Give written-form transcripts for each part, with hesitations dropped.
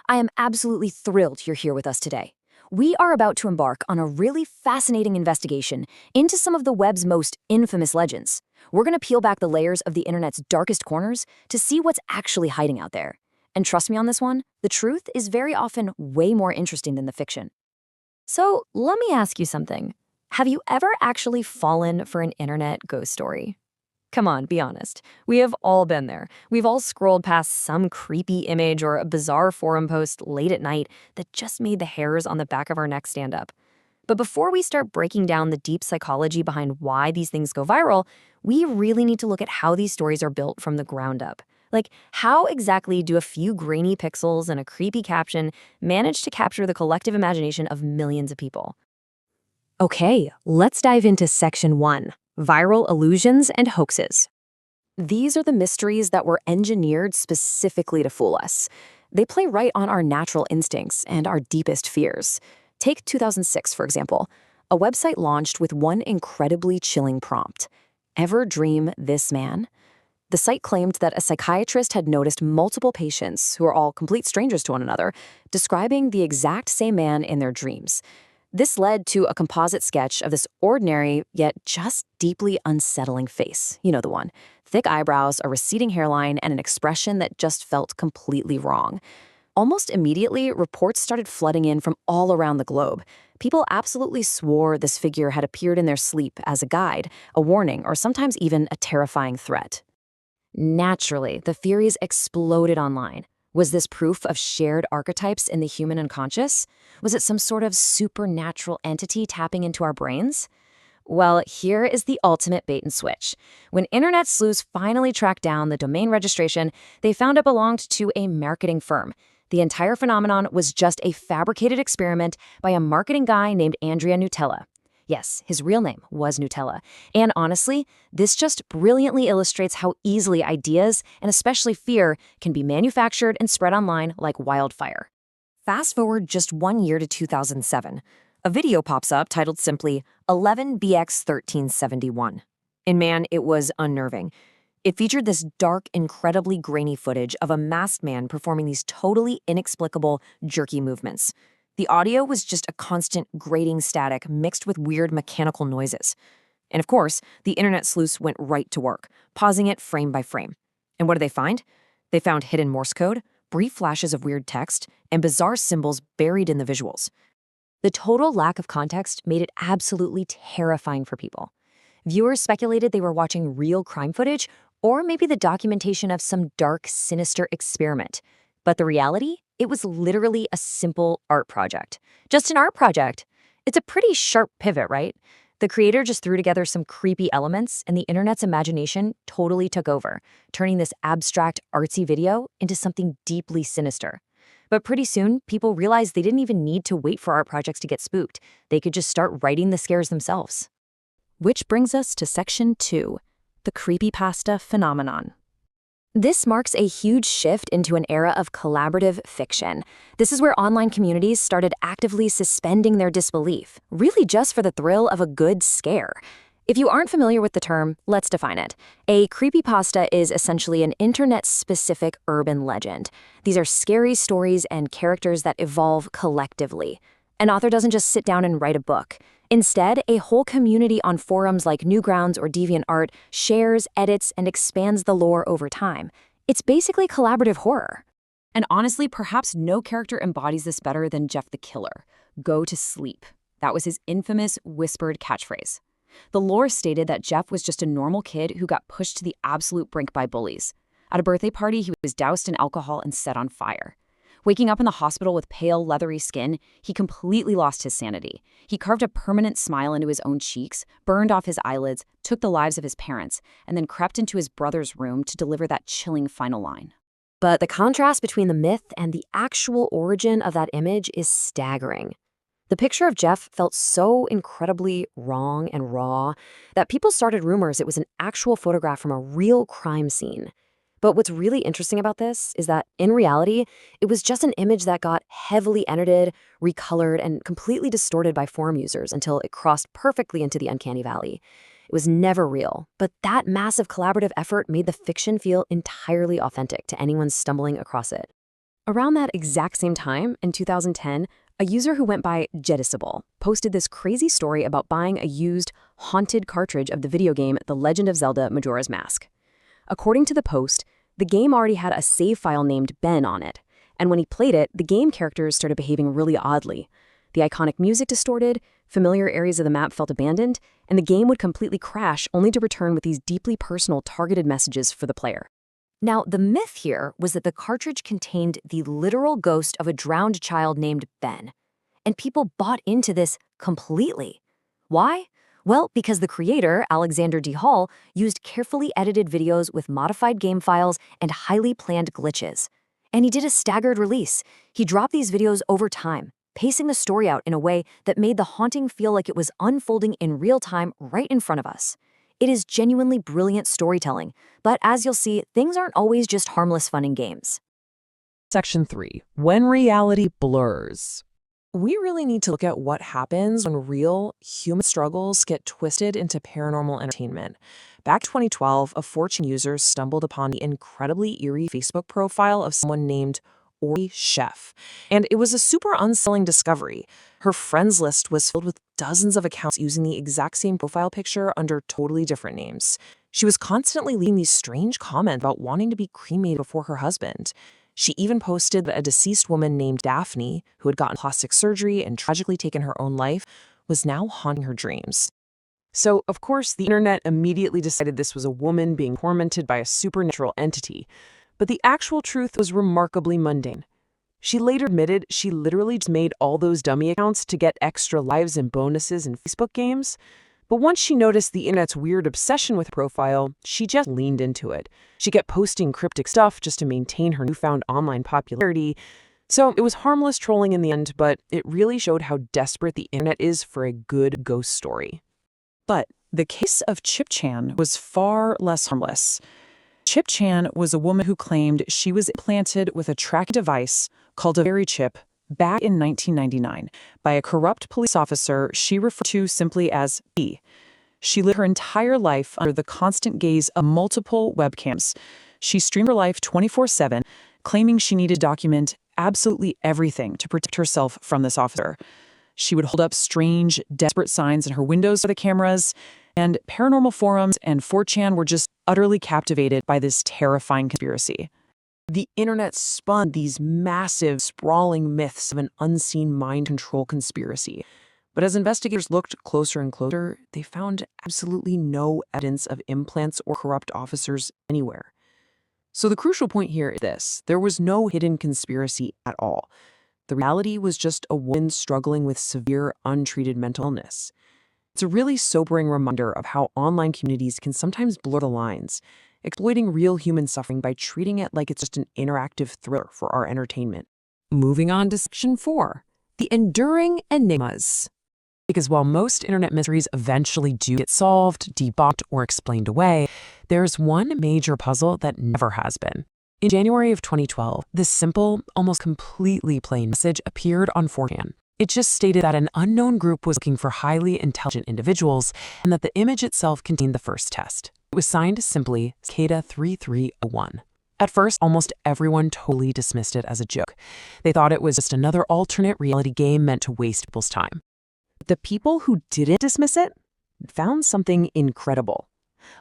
I am absolutely thrilled you're here with us today. We are about to embark on a really fascinating investigation into some of the web's most infamous legends. We're going to peel back the layers of the internet's darkest corners to see what's actually hiding out there. And trust me on this one, the truth is very often way more interesting than the fiction. So let me ask you something. Have you ever actually fallen for an internet ghost story? Come on, be honest. We have all been there. We've all scrolled past some creepy image or a bizarre forum post late at night that just made the hairs on the back of our neck stand up. But before we start breaking down the deep psychology behind why these things go viral, we really need to look at how these stories are built from the ground up. Like, how exactly do a few grainy pixels and a creepy caption manage to capture the collective imagination of millions of people? Okay, let's dive into Section 1. Viral illusions and hoaxes. These are the mysteries that were engineered specifically to fool us. They play right on our natural instincts and our deepest fears. Take 2006, for example. A website launched with one incredibly chilling prompt. Ever dream this man? The site claimed that a psychiatrist had noticed multiple patients, who are all complete strangers to one another, describing the exact same man in their dreams. This led to a composite sketch of this ordinary, yet just deeply unsettling face. You know the one. Thick eyebrows, a receding hairline, and an expression that just felt completely wrong. Almost immediately, reports started flooding in from all around the globe. People absolutely swore this figure had appeared in their sleep as a guide, a warning, or sometimes even a terrifying threat. Naturally, the theories exploded online. Was this proof of shared archetypes in the human unconscious? Was it some sort of supernatural entity tapping into our brains? Well, here is the ultimate bait and switch. When internet sleuths finally tracked down the domain registration, they found it belonged to a marketing firm. The entire phenomenon was just a fabricated experiment by a marketing guy named Andrea Nutella. Yes, his real name was Nutella. And honestly, this just brilliantly illustrates how easily ideas, and especially fear, can be manufactured and spread online like wildfire. Fast forward just 1 year to 2007. A video pops up titled simply 11BX1371. And man, it was unnerving. It featured this dark, incredibly grainy footage of a masked man performing these totally inexplicable, jerky movements. The audio was just a constant grating static mixed with weird mechanical noises. And of course, the internet sleuths went right to work, pausing it frame by frame. And what did they find? They found hidden Morse code, brief flashes of weird text, and bizarre symbols buried in the visuals. The total lack of context made it absolutely terrifying for people. Viewers speculated they were watching real crime footage, or maybe the documentation of some dark, sinister experiment. But the reality? It was literally a simple art project. Just an art project. It's a pretty sharp pivot, right? The creator just threw together some creepy elements, and the internet's imagination totally took over, turning this abstract, artsy video into something deeply sinister. But pretty soon, people realized they didn't even need to wait for art projects to get spooked. They could just start writing the scares themselves. Which brings us to Section 2, the creepypasta phenomenon. This marks a huge shift into an era of collaborative fiction. This is where online communities started actively suspending their disbelief, really just for the thrill of a good scare. If you aren't familiar with the term, let's define it. A creepypasta is essentially an internet-specific urban legend. These are scary stories and characters that evolve collectively. An author doesn't just sit down and write a book. Instead, a whole community on forums like Newgrounds or DeviantArt shares, edits, and expands the lore over time. It's basically collaborative horror. And honestly, perhaps no character embodies this better than Jeff the Killer. Go to sleep. That was his infamous whispered catchphrase. The lore stated that Jeff was just a normal kid who got pushed to the absolute brink by bullies. At a birthday party, he was doused in alcohol and set on fire. Waking up in the hospital with pale, leathery skin, he completely lost his sanity. He carved a permanent smile into his own cheeks, burned off his eyelids, took the lives of his parents, and then crept into his brother's room to deliver that chilling final line. But the contrast between the myth and the actual origin of that image is staggering. The picture of Jeff felt so incredibly wrong and raw that people started rumors it was an actual photograph from a real crime scene. But what's really interesting about this is that, in reality, it was just an image that got heavily edited, recolored, and completely distorted by forum users until it crossed perfectly into the uncanny valley. It was never real, but that massive collaborative effort made the fiction feel entirely authentic to anyone stumbling across it. Around that exact same time, in 2010, a user who went by Jedisable posted this crazy story about buying a used, haunted cartridge of the video game The Legend of Zelda Majora's Mask. According to the post, the game already had a save file named Ben on it, and when he played it, the game characters started behaving really oddly. The iconic music distorted, familiar areas of the map felt abandoned, and the game would completely crash only to return with these deeply personal targeted messages for the player. Now, the myth here was that the cartridge contained the literal ghost of a drowned child named Ben, and people bought into this completely. Why? Well, because the creator, Alexander D. Hall, used carefully edited videos with modified game files and highly planned glitches. And he did a staggered release. He dropped these videos over time, pacing the story out in a way that made the haunting feel like it was unfolding in real time right in front of us. It is genuinely brilliant storytelling, but as you'll see, things aren't always just harmless fun and games. Section 3. When reality blurs. We really need to look at what happens when real human struggles get twisted into paranormal entertainment. Back in 2012, a 4chan user stumbled upon the incredibly eerie Facebook profile of someone named Ori Chef, and it was a super unsettling discovery. Her friends list was filled with dozens of accounts using the exact same profile picture under totally different names. She was constantly leaving these strange comments about wanting to be cremated before her husband. She even posted that a deceased woman named Daphne, who had gotten plastic surgery and tragically taken her own life, was now haunting her dreams. So, of course, the internet immediately decided this was a woman being tormented by a supernatural entity. But the actual truth was remarkably mundane. She later admitted she literally just made all those dummy accounts to get extra lives and bonuses in Facebook games. But once she noticed the internet's weird obsession with her profile, she just leaned into it. She kept posting cryptic stuff just to maintain her newfound online popularity. So it was harmless trolling in the end, but it really showed how desperate the internet is for a good ghost story. But the case of Chip Chan was far less harmless. Chip Chan was a woman who claimed she was implanted with a tracking device called a fairy chip back in 1999 by a corrupt police officer she referred to simply as B. She lived her entire life under the constant gaze of multiple webcams. She streamed her life 24/7, claiming she needed to document absolutely everything to protect herself from this officer. She would hold up strange, desperate signs in her windows for the cameras, and paranormal forums and 4chan were just utterly captivated by this terrifying conspiracy. The internet spun these massive, sprawling myths of an unseen mind control conspiracy. But as investigators looked closer and closer, they found absolutely no evidence of implants or corrupt officers anywhere. So the crucial point here is this: there was no hidden conspiracy at all. The reality was just a woman struggling with severe, untreated mental illness. It's a really sobering reminder of how online communities can sometimes blur the lines, exploiting real human suffering by treating it like it's just an interactive thriller for our entertainment. Moving on to Section 4, the enduring enigmas. Because while most internet mysteries eventually do get solved, debunked, or explained away, there's one major puzzle that never has been. In January of 2012, this simple, almost completely plain message appeared on 4chan. It just stated that an unknown group was looking for highly intelligent individuals and that the image itself contained the first test. It was signed simply Cicada 3301. At first, almost everyone totally dismissed it as a joke. They thought it was just another alternate reality game meant to waste people's time. The people who didn't dismiss it found something incredible.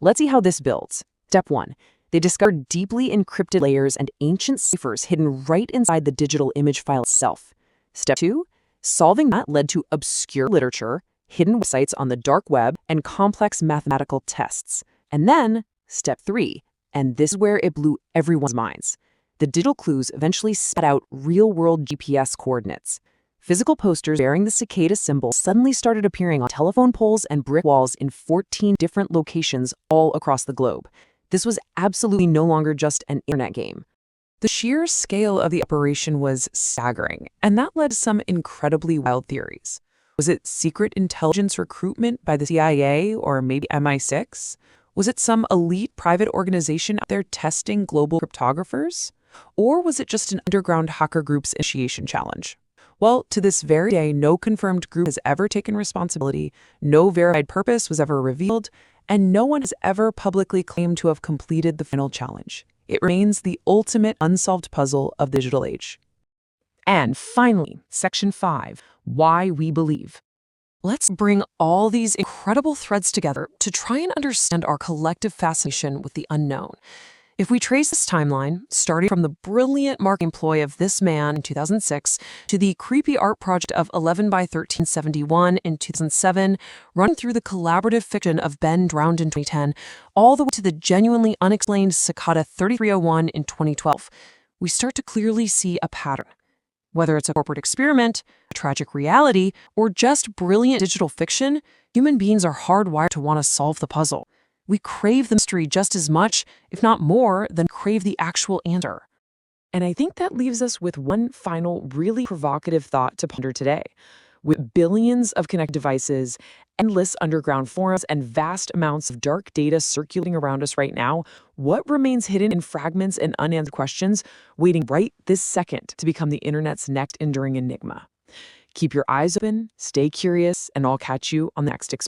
Let's see how this builds. Step 1. They discovered deeply encrypted layers and ancient ciphers hidden right inside the digital image file itself. Step 2. Solving that led to obscure literature, hidden websites on the dark web, and complex mathematical tests. And then, step 3, and this is where it blew everyone's minds. The digital clues eventually spat out real-world GPS coordinates. Physical posters bearing the cicada symbol suddenly started appearing on telephone poles and brick walls in 14 different locations all across the globe. This was absolutely no longer just an internet game. The sheer scale of the operation was staggering, and that led to some incredibly wild theories. Was it secret intelligence recruitment by the CIA or maybe MI6? Was it some elite private organization out there testing global cryptographers? Or was it just an underground hacker group's initiation challenge? Well, to this very day, no confirmed group has ever taken responsibility, no verified purpose was ever revealed, and no one has ever publicly claimed to have completed the final challenge. It remains the ultimate unsolved puzzle of the digital age. And finally, Section 5, Why We Believe. Let's bring all these incredible threads together to try and understand our collective fascination with the unknown. If we trace this timeline, starting from the brilliant marketing ploy of this man in 2006 to the creepy art project of 11 by 1371 in 2007, running through the collaborative fiction of Ben Drowned in 2010, all the way to the genuinely unexplained Cicada 3301 in 2012, we start to clearly see a pattern. Whether it's a corporate experiment, a tragic reality, or just brilliant digital fiction, human beings are hardwired to want to solve the puzzle. We crave the mystery just as much, if not more, than crave the actual answer. And I think that leaves us with one final, really provocative thought to ponder today. With billions of connected devices, endless underground forums, and vast amounts of dark data circulating around us right now, what remains hidden in fragments and unanswered questions, waiting right this second to become the internet's next enduring enigma? Keep your eyes open, stay curious, and I'll catch you on the next Explainora.